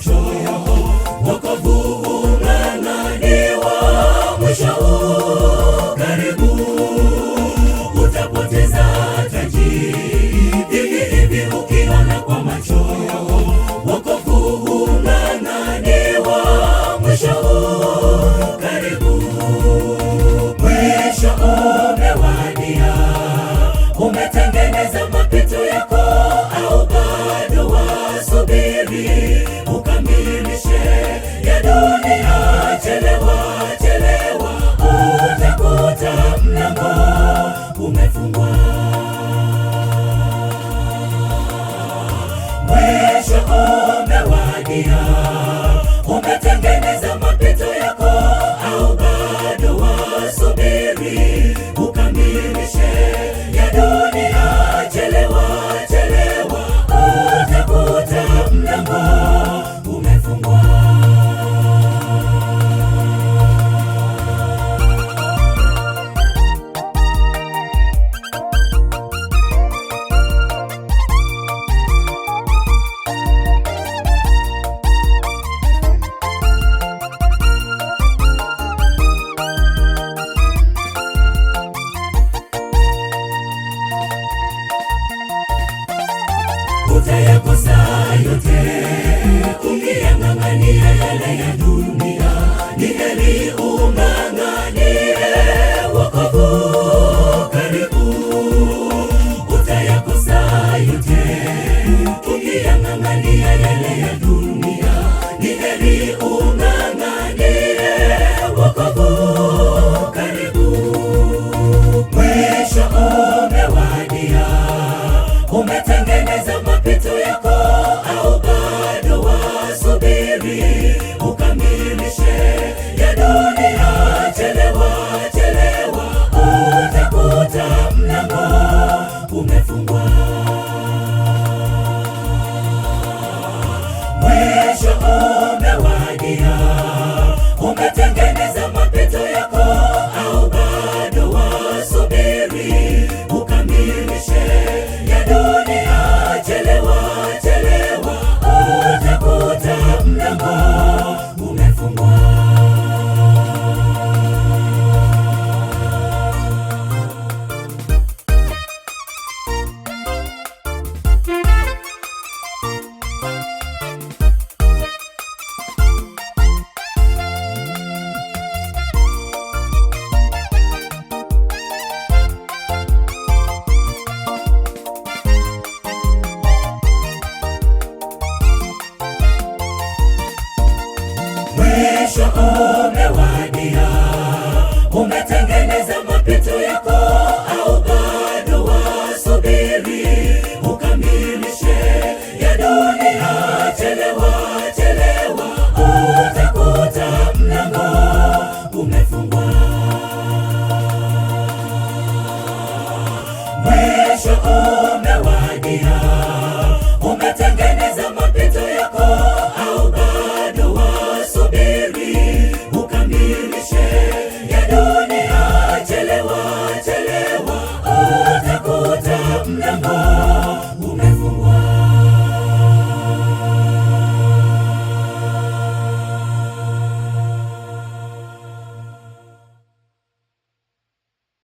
macho. Wokovu ung'ang'aniwa, mwisho karibu. Utapoteza taji hivi ukiona kwa macho. Wokovu ung'ang'aniwa, mwisho karibu. Mwisho umewadia. Umetengeneza mapito yako au bado wasubiri ukamilishe ya dunia? Chelewa, chelewa, utakuta mlango umefungwa. Mwisho umewadia. Umetengeneza mapito yako au bado wasubiri ukamilishe ya dunia? Chelewa, chelewa, utakuta mlango umefungwa. Utayakosa yote ukiyang'ang'ania yale ya dunia. Ni heri ung'ang'anie wokovu karibu. Utayakosa yote ukiyang'ang'ania yale ya dunia. Ni heri ung'ang'anie wokovu karibu. Mwisho umewadia. Umetengeneza mapito yako au bado wasubiri ukamilishe ya dunia? Chelewa, chelewa, utakuta mlango umefungwa. Mwisho umewadia. Umetengeneza mapito yako au bado wasubiri ukamilishe ya dunia? Chelewa, chelewa, utakuta mlango umefungwa. Mwisho umewadia.